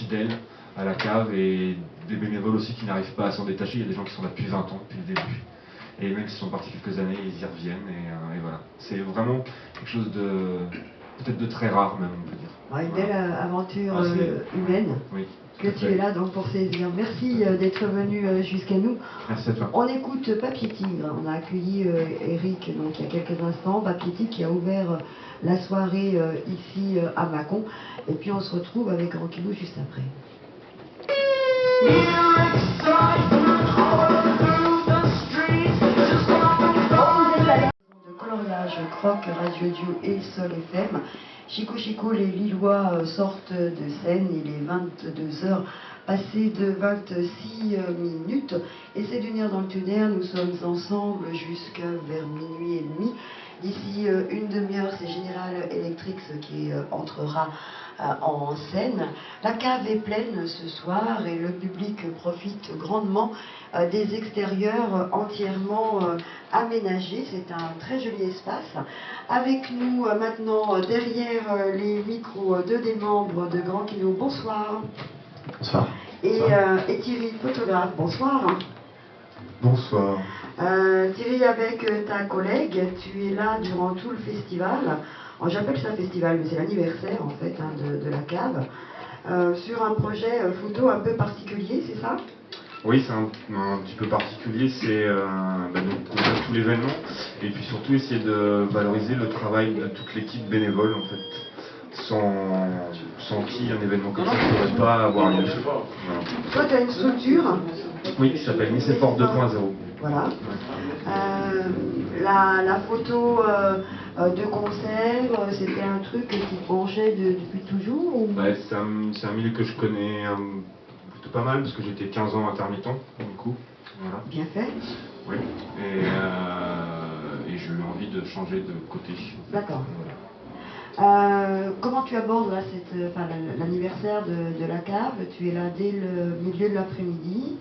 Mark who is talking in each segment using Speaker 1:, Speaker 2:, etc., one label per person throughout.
Speaker 1: fidèles à la cave et des bénévoles aussi qui n'arrivent pas à s'en détacher. Il y a des gens qui sont là depuis 20 ans, depuis le début. Et même s'ils sont partis quelques années, ils y reviennent. Et voilà. C'est vraiment quelque chose de peut-être de très rare même, on peut dire.
Speaker 2: Une belle aventure humaine.
Speaker 1: Oui.
Speaker 2: Que tu es là donc pour saisir. Merci d'être venu jusqu'à nous.
Speaker 1: Merci à toi.
Speaker 2: On écoute Papier Tigre. On a accueilli Eric donc, il y a quelques instants. Papier Tigre qui a ouvert la soirée ici à Mâcon. Et puis on se retrouve avec Rockilou juste après. De coloriage, croc, radio duo et sol FM. Chico Chico, les Lillois sortent de scène, il est 22h, passé de 26 minutes. Et c'est d'une heure dans le tunnel, nous sommes ensemble jusqu'à vers minuit et demi. D'ici une demi-heure, c'est General Electric qui entrera en scène. La cave est pleine ce soir et le public profite grandement des extérieurs entièrement aménagés. C'est un très joli espace. Avec nous maintenant, derrière les micros, deux des membres de Grand Kino. Bonsoir.
Speaker 3: Bonsoir.
Speaker 2: Et Thierry, photographe. Bonsoir.
Speaker 3: Bonsoir.
Speaker 2: Thierry, avec ta collègue, tu es là durant tout le festival. J'appelle ça festival, mais c'est l'anniversaire en fait de la cave. Sur un projet photo un peu particulier, c'est ça?
Speaker 1: Oui, c'est un petit peu particulier, c'est tout l'événement et puis surtout essayer de valoriser le travail de toute l'équipe bénévole en fait, sans qui un événement comme ça ne pourrait pas avoir lieu. Voilà.
Speaker 2: Toi, tu as une structure?
Speaker 1: Oui, qui s'appelle Nicéphore 2.0.
Speaker 2: Voilà. La photo de concert, c'était un truc qui te branchait depuis toujours ou...
Speaker 1: C'est un milieu que je connais plutôt pas mal parce que j'étais 15 ans intermittent du coup. Voilà.
Speaker 2: Bien fait.
Speaker 1: Oui. Et j'ai eu envie de changer de côté.
Speaker 2: D'accord. Comment tu abordes là, l'anniversaire de la cave? Tu es là dès le milieu de l'après-midi.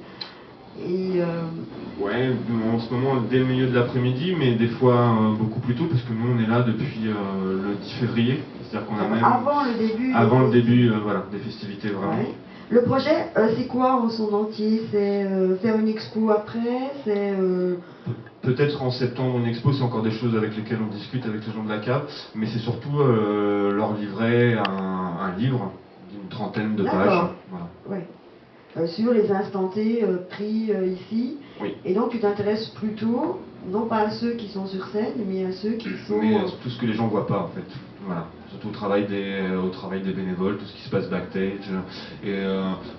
Speaker 1: Ouais, en ce moment dès le milieu de l'après-midi, mais des fois beaucoup plus tôt, parce que nous on est là depuis le 10 février, c'est-à-dire qu'on a même...
Speaker 2: Avant le début
Speaker 1: voilà, des festivités vraiment.
Speaker 2: Ouais. Le projet, c'est quoi en son entier? C'est faire une expo après? C'est
Speaker 1: peut-être en septembre une expo, c'est encore des choses avec lesquelles on discute avec les gens de la cave, mais c'est surtout leur livrer un livre d'une trentaine de pages. Voilà.
Speaker 2: Ouais. Sur les instantés pris ici.
Speaker 1: Oui.
Speaker 2: Et donc tu t'intéresses plutôt, non pas à ceux qui sont sur scène, mais à ceux qui sont...
Speaker 1: Mais tout ce que les gens voient pas en fait. Voilà. Surtout au travail des bénévoles, tout ce qui se passe backstage. Et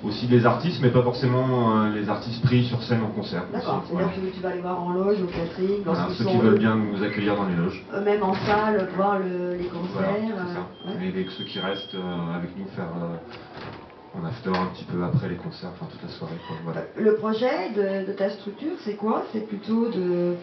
Speaker 1: aussi des artistes, mais pas forcément les artistes pris sur scène en concert.
Speaker 2: D'accord, c'est-à-dire que tu vas aller voir en loge, au catering,
Speaker 1: voilà, ceux qui veulent bien nous accueillir dans les loges.
Speaker 2: Eux-mêmes en salle, voir les concerts.
Speaker 1: Voilà, c'est ça. Ouais. Et ceux qui restent avec nous faire... en after un petit peu après les concerts, enfin toute la soirée. Quoi. Voilà.
Speaker 2: Le projet de ta structure, c'est quoi? C'est plutôt de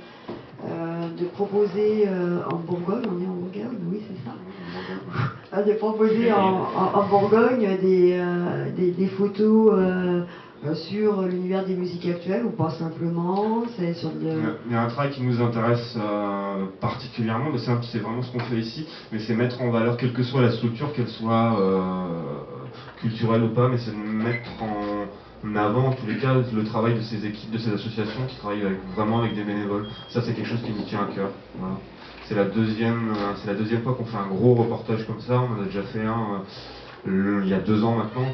Speaker 2: proposer en Bourgogne, on est en Bourgogne, oui c'est ça, de proposer en Bourgogne des photos sur l'univers des musiques actuelles ou pas simplement? C'est sur
Speaker 1: Il y a un travail qui nous intéresse particulièrement, mais c'est vraiment ce qu'on fait ici, mais c'est mettre en valeur, quelle que soit la structure, qu'elle soit culturelle ou pas, mais c'est de mettre en avant en tous les cas le travail de ces équipes, de ces associations qui travaillent vraiment avec des bénévoles. Ça c'est quelque chose qui nous tient à cœur. Voilà. C'est la deuxième fois qu'on fait un gros reportage comme ça. On en a déjà fait un il y a 2 ans maintenant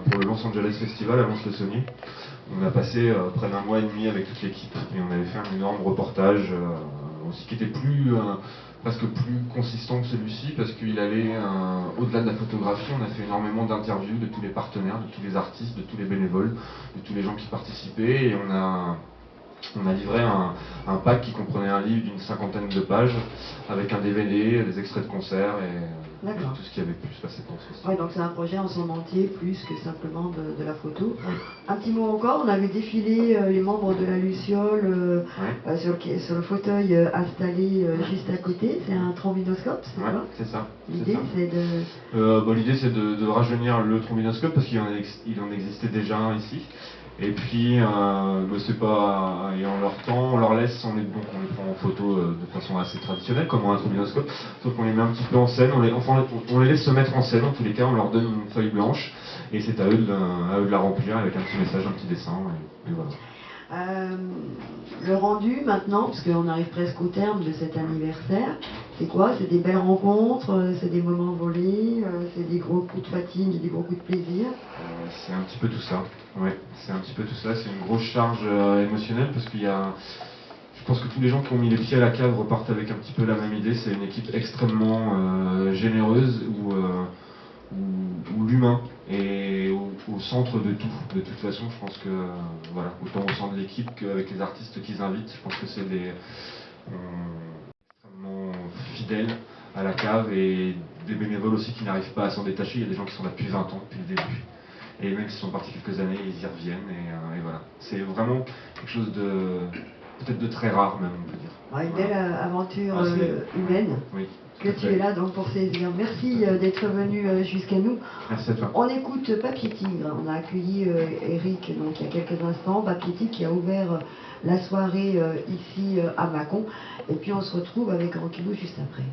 Speaker 1: pour le Los Angeles Festival à Lons-le-Saunier. On a passé près d'un mois et demi avec toute l'équipe et on avait fait un énorme reportage aussi qui était presque plus consistant que celui-ci parce qu'il allait au-delà de la photographie. On a fait énormément d'interviews de tous les partenaires, de tous les artistes, de tous les bénévoles, de tous les gens qui participaient et on a livré un pack qui comprenait un livre d'une 50aine de pages avec un DVD, des extraits de concerts et tout ce qui avait pu se passer dans ce festival.
Speaker 2: Oui, donc c'est un projet en son entier plus que simplement de la photo.
Speaker 1: Oui.
Speaker 2: Un petit mot encore, on avait défilé les membres de la Luciole sur le fauteuil installé juste à côté. C'est un trombinoscope, c'est ça?
Speaker 1: C'est ça.
Speaker 2: L'idée c'est de...
Speaker 1: L'idée c'est de rajeunir le trombinoscope parce qu'il en existait déjà un ici. Et puis, c'est pas, et on leur tend, on leur laisse, on les prend en photo de façon assez traditionnelle, comme un trombinoscope, sauf qu'on les met un petit peu en scène, on les laisse se mettre en scène, en tous les cas, on leur donne une feuille blanche, et c'est à eux de la remplir avec un petit message, un petit dessin, et voilà.
Speaker 2: Le rendu maintenant, parce qu'on arrive presque au terme de cet anniversaire, c'est quoi? C'est des belles rencontres, c'est des moments volés, c'est des gros coups de fatigue, des gros coups de plaisir?
Speaker 1: C'est un petit peu tout ça, ouais, c'est un petit peu tout ça, c'est une grosse charge émotionnelle parce qu'il y a... Je pense que tous les gens qui ont mis les pieds à la cave repartent avec un petit peu la même idée, c'est une équipe extrêmement généreuse où l'humain est au centre de tout. De toute façon, je pense que, voilà, autant au sein de l'équipe qu'avec les artistes qu'ils invitent, je pense que c'est des extrêmement fidèles à la cave et des bénévoles aussi qui n'arrivent pas à s'en détacher. Il y a des gens qui sont là depuis 20 ans, depuis le début. Et même s'ils sont partis quelques années, ils y reviennent. Et voilà. C'est vraiment quelque chose de peut-être de très rare même, on peut dire.
Speaker 2: Une belle aventure humaine.
Speaker 1: Oui.
Speaker 2: Que tu es là donc pour saisir. Merci d'être venu jusqu'à nous.
Speaker 1: Merci à toi.
Speaker 2: On écoute Papier Tigre. On a accueilli Eric donc, il y a quelques instants. Papier Tigre qui a ouvert la soirée ici à Mâcon. Et puis on se retrouve avec Rocky Lou juste après.